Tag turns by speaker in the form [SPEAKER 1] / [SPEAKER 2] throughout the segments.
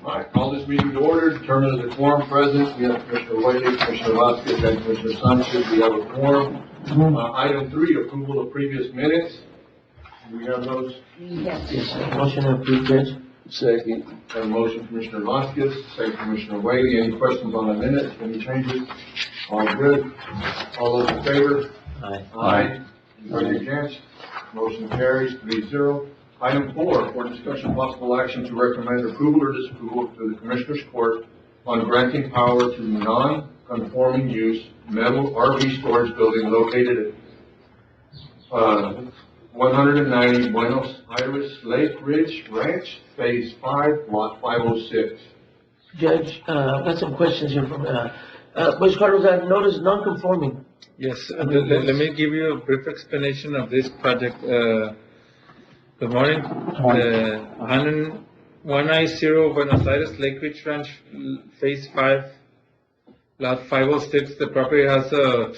[SPEAKER 1] All right, call this meeting to order. Determine the quorum present. We have Commissioner Whiteley, Commissioner Vasquez, and Commissioner Sanchez. We have a quorum. Item 3, approval of previous minutes. Do we have those?
[SPEAKER 2] Yes, motion approved, Judge.
[SPEAKER 1] Second. Have a motion, Commissioner Vasquez, second, Commissioner Whiteley. Any questions on the minutes? Any changes? All good. All those in favor?
[SPEAKER 2] Aye.
[SPEAKER 1] Aye. Anybody against? Motion carries 3-0. Item 4, for discussion possible action to recommend approval or disapproval to the Commissioners Court on granting power to non-conforming use metal RV storage building located at 190 Buenos Aires Lake Ridge Ranch, Phase 5, Lot 506.
[SPEAKER 2] Judge, I've got some questions here from, Bush Carlos, I've noticed non-conforming.
[SPEAKER 3] Yes, let me give you a brief explanation of this project. Good morning. 190 Buenos Aires Lake Ridge Ranch, Phase 5, Lot 506. The property has a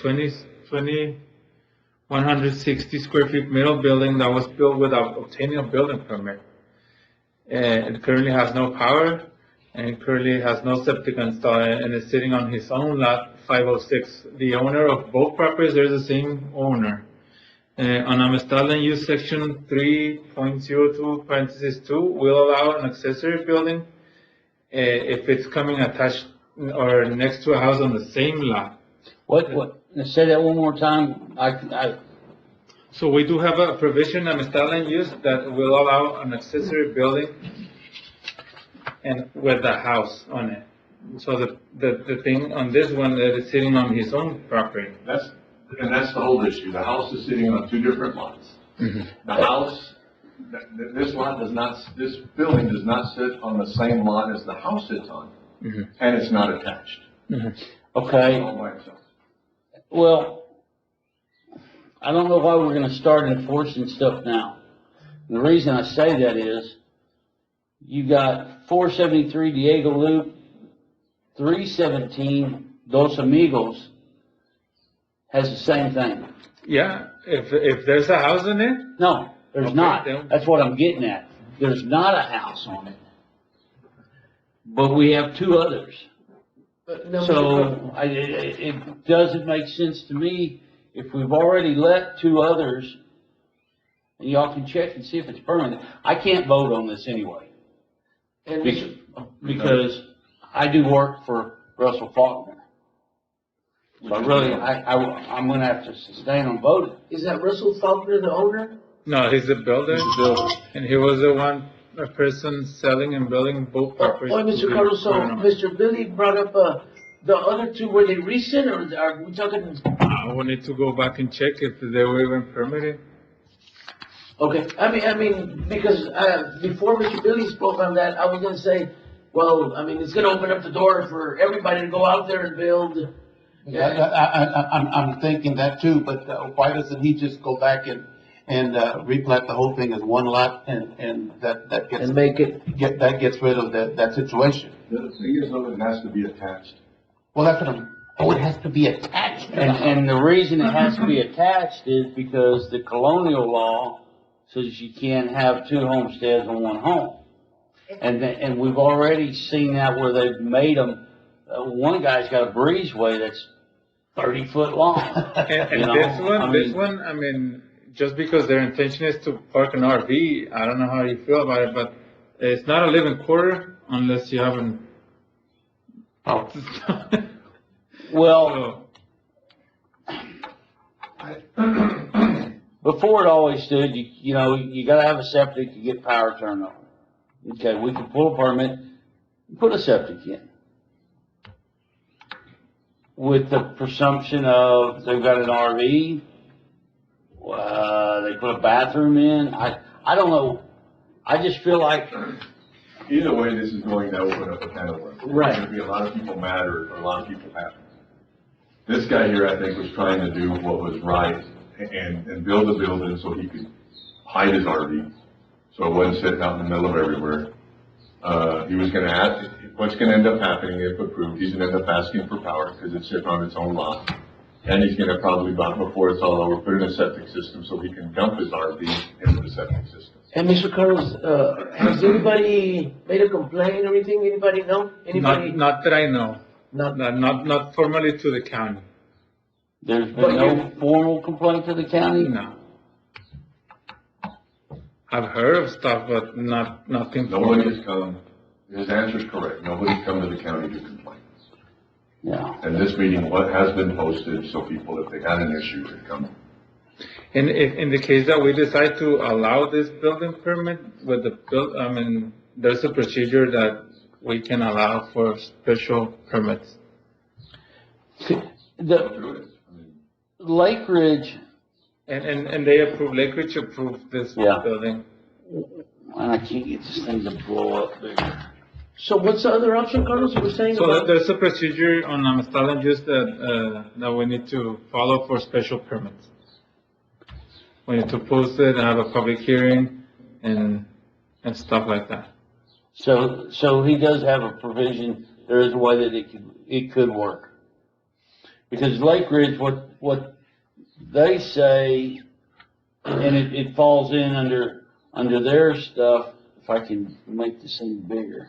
[SPEAKER 3] 160 square feet metal building that was built without obtaining a building permit. It currently has no power, and it currently has no septic installed, and is sitting on his own lot 506. The owner of both properties, they're the same owner. On Amistad land use section 3.02 parenthesis 2 will allow an accessory building if it's coming attached or next to a house on the same lot.
[SPEAKER 4] What? Say that one more time.
[SPEAKER 3] So we do have a provision on Amistad land use that will allow an accessory building and with a house on it. So the thing on this one that is sitting on his own property.
[SPEAKER 1] That's the whole issue. The house is sitting on 2 different lots.
[SPEAKER 3] Mm-hmm.
[SPEAKER 1] The house, this building does not sit on the same lot as the house sits on,
[SPEAKER 3] Mm-hmm.
[SPEAKER 1] and it's not attached.
[SPEAKER 3] Mm-hmm.
[SPEAKER 4] Okay.
[SPEAKER 1] All by itself.
[SPEAKER 4] Well, I don't know why we're going to start enforcing stuff now. And the reason I say that is, you got 473 Diego Loop, 317 Dos Amigos has the same thing.
[SPEAKER 3] Yeah, if there's a house in it.
[SPEAKER 4] No, there's
[SPEAKER 3] Okay,
[SPEAKER 4] not.
[SPEAKER 3] then.
[SPEAKER 4] That's what I'm getting at. There's not a house on it. But we have 2 others.
[SPEAKER 2] No,
[SPEAKER 4] So it doesn't make sense to me if we've already let 2 others, and y'all can check and see if it's permanent. I can't vote on this anyway,
[SPEAKER 2] and
[SPEAKER 4] because I do work for Russell Faulkner. So I'm going to have to sustain on voting.
[SPEAKER 2] is that Russell Faulkner, the owner?
[SPEAKER 3] No, he's the builder. And he was a person selling and building both properties.
[SPEAKER 2] Mr. Carlos, so Mr. Billy brought up, the other 2, were they recent, or are we talking?
[SPEAKER 3] I will need to go back and check if they were even permitted.
[SPEAKER 2] Okay, I mean, because, before Mr. Billy spoke on that, I was gonna say, well, I mean, it's gonna open up the door for everybody to go out there and build.
[SPEAKER 5] I'm thinking that too, but why doesn't he just go back and replat the whole thing as one lot, and that gets
[SPEAKER 2] And make it,
[SPEAKER 5] that gets rid of that situation?
[SPEAKER 1] The thing is, though, it has to be attached.
[SPEAKER 5] Well, that's what it has to be attached.
[SPEAKER 4] And the reason it has to be attached is because the colonial law says you can't have 2 homesteads on 1 home. And we've already seen that where they've made them, one guy's got a breezeway that's 30 foot long.
[SPEAKER 3] And
[SPEAKER 4] You know,
[SPEAKER 3] this one, I mean, just because their intention is to park an RV, I don't know how you feel about it, but it's not a living quarter unless you haven't.
[SPEAKER 4] Oh. Well, before it always stood, you know, you gotta have a septic to get power turned on. Okay, we can pull a permit and put a septic in, with the presumption of they've got an RV, they put a bathroom in. I don't know. I just feel like,
[SPEAKER 1] Either way, this is going to open up a can of worms.
[SPEAKER 4] Right.
[SPEAKER 1] There's going to be a lot of people mad or a lot of people happy. This guy here, I think, was trying to do what was right and build a building so he could hide his RV, so it wasn't sitting out in the middle of everywhere. He was going to ask, what's going to end up happening if approved, he's going to end up asking for power because it's sitting on its own lot. And he's gonna probably, before it's all over, put in a septic system so he can dump his RV into the septic system.
[SPEAKER 2] And Mr. Carlos, has anybody made a complaint or anything? Anybody know? Anybody?
[SPEAKER 3] Not that I know,
[SPEAKER 2] Not,
[SPEAKER 3] not formally to the county,
[SPEAKER 4] There's
[SPEAKER 2] But
[SPEAKER 4] been no formal complaint to the county?
[SPEAKER 3] no. I've heard of stuff, but nothing
[SPEAKER 1] Nobody
[SPEAKER 3] formal.
[SPEAKER 1] has come, his answer's correct, nobody's come to the county to complain.
[SPEAKER 4] Yeah.
[SPEAKER 1] And this meeting, what has been posted, so people, if they had an issue, could come.
[SPEAKER 3] In the case that we decide to allow this building permit with there's a procedure that we can allow for special permits.
[SPEAKER 4] The
[SPEAKER 1] Through it. I mean,
[SPEAKER 4] Lake Ridge,
[SPEAKER 3] And Lake Ridge approved this
[SPEAKER 4] Yeah.
[SPEAKER 3] building.
[SPEAKER 4] and I can't get this thing to blow up bigger.
[SPEAKER 2] so what's the other option, Carlos, you were saying
[SPEAKER 3] So
[SPEAKER 2] about?
[SPEAKER 3] there's a procedure on Amistad and just that we need to follow for special permits. We need to post it and have a public hearing and stuff like that.
[SPEAKER 4] So he does have a provision, there is a way that it could work. Because Lake Ridge, what they say, and it falls in under their stuff, if I can make this thing bigger.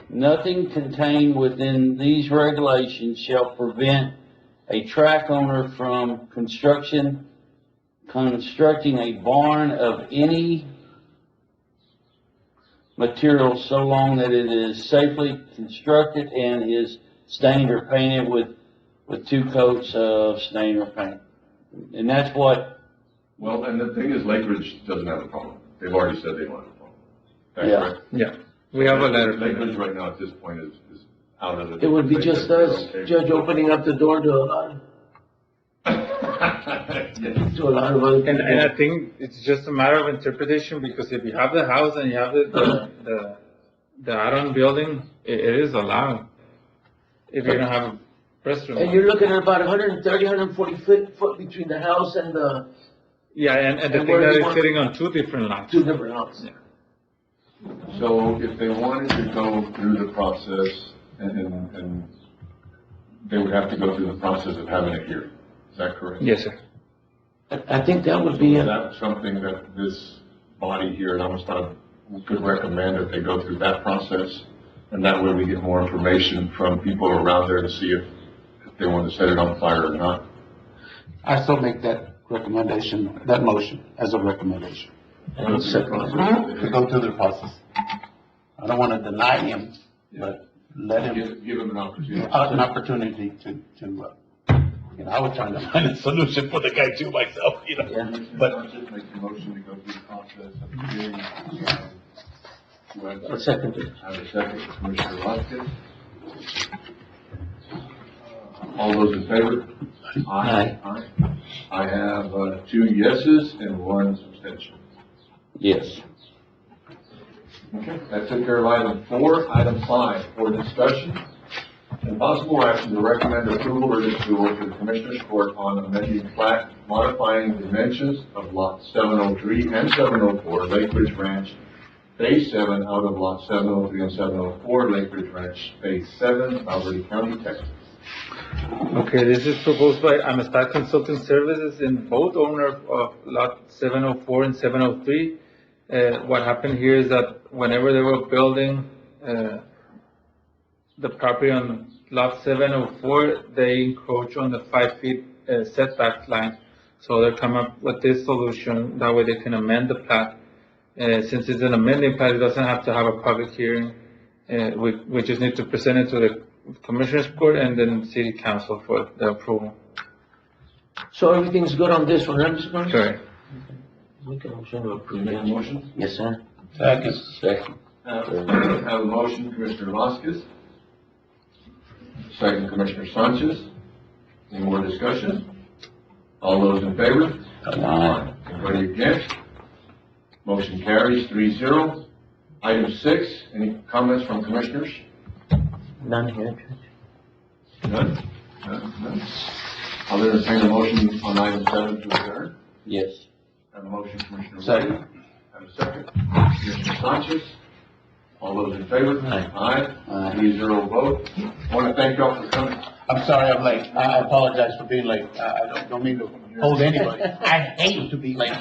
[SPEAKER 4] Nothing contained within these regulations shall prevent a tract owner from constructing a barn of any material so long that it is safely constructed and is stained or painted with 2 coats of stain or paint. And that's what,
[SPEAKER 1] Well, and the thing is, Lake Ridge doesn't have a problem. They've already said they don't have a problem. That's
[SPEAKER 4] Yeah.
[SPEAKER 1] correct?
[SPEAKER 3] Yeah, we have a letter.
[SPEAKER 1] Lake Ridge right now at this point is out of the.
[SPEAKER 2] It would be just us,
[SPEAKER 1] Okay.
[SPEAKER 2] Judge, opening up the door to a lot
[SPEAKER 1] Yes.
[SPEAKER 2] of other people.
[SPEAKER 3] And I think it's just a matter of interpretation, because if you have the house and you have the add-on building, it is allowed. If you don't have a restroom.
[SPEAKER 2] And you're looking at about 130, 140 foot between the house and the
[SPEAKER 3] Yeah, and the
[SPEAKER 2] And
[SPEAKER 3] thing
[SPEAKER 2] where
[SPEAKER 3] that
[SPEAKER 2] you
[SPEAKER 3] is
[SPEAKER 2] want-
[SPEAKER 3] sitting on 2 different lots.
[SPEAKER 2] 2 different houses.
[SPEAKER 3] Yeah.
[SPEAKER 1] So if they wanted to go through the process and they would have to go through the process of having a hearing. Is that correct?
[SPEAKER 3] Yes, sir.
[SPEAKER 2] I think that would be,
[SPEAKER 1] Is that something that this body here at Amistad could recommend, that they go through that process? And that way we get more information from people around there to see if they want to set it on fire or not.
[SPEAKER 5] I still make that recommendation, that motion as a recommendation,
[SPEAKER 2] and second.
[SPEAKER 5] to go through the process. I don't want to deny him, but let him,
[SPEAKER 1] Give them an opportunity.
[SPEAKER 5] an opportunity to, I was trying to find a solution for the guy too myself, but
[SPEAKER 1] Just make the motion to go through the process of the hearing. Do I have
[SPEAKER 2] A second.
[SPEAKER 1] I have a second, Commissioner Vasquez. All those in favor?
[SPEAKER 2] Aye.
[SPEAKER 1] Aye. I have 2 yeses and 1 abstention.
[SPEAKER 4] yes.
[SPEAKER 1] Okay, that took care of item 4. Item 5, for discussion and possible action to recommend approval or disapproval to the Commissioners Court on amending plat modifying dimensions of lot 703 and 704 Lake Ridge Ranch Phase 7 out of lot 703 and 704 Lake Ridge Ranch Phase 7, Valverde County, Texas.
[SPEAKER 3] Okay, this is proposed by Amistad Consulting Services and both owner of lot 704 and 703. What happened here is that whenever they were building the property on lot 704, they encroach on the 5 feet setback line. So they come up with this solution, that way they can amend the plat. Since it's an amending plat, it doesn't have to have a public hearing. We just need to present it to the Commissioners Court and then City Council for the approval.
[SPEAKER 2] So everything's good on this one, right, Mr. Carlos?
[SPEAKER 3] Correct.
[SPEAKER 2] Make a motion to
[SPEAKER 1] You
[SPEAKER 2] approve.
[SPEAKER 1] make a motion?
[SPEAKER 2] Yes, sir.
[SPEAKER 4] Second.
[SPEAKER 1] Have a motion, Commissioner Vasquez. Second, Commissioner Sanchez. Any more discussion? All those in favor?
[SPEAKER 4] Aye.
[SPEAKER 1] Anybody against? Motion carries 3-0. Item 6, any comments from commissioners?
[SPEAKER 2] None here, Judge.
[SPEAKER 1] None? None? I'll entertain a motion on item 7 to adjourn.
[SPEAKER 4] Yes.
[SPEAKER 1] Have a motion, Commissioner White.
[SPEAKER 5] Second.
[SPEAKER 1] Have a second. Commissioner Sanchez. All those in favor?
[SPEAKER 4] Aye.
[SPEAKER 1] Aye. 3-0 vote. I want to thank y'all for coming.
[SPEAKER 5] I'm sorry I'm late. I apologize for being late. I don't mean to hold anybody. I hate to be late.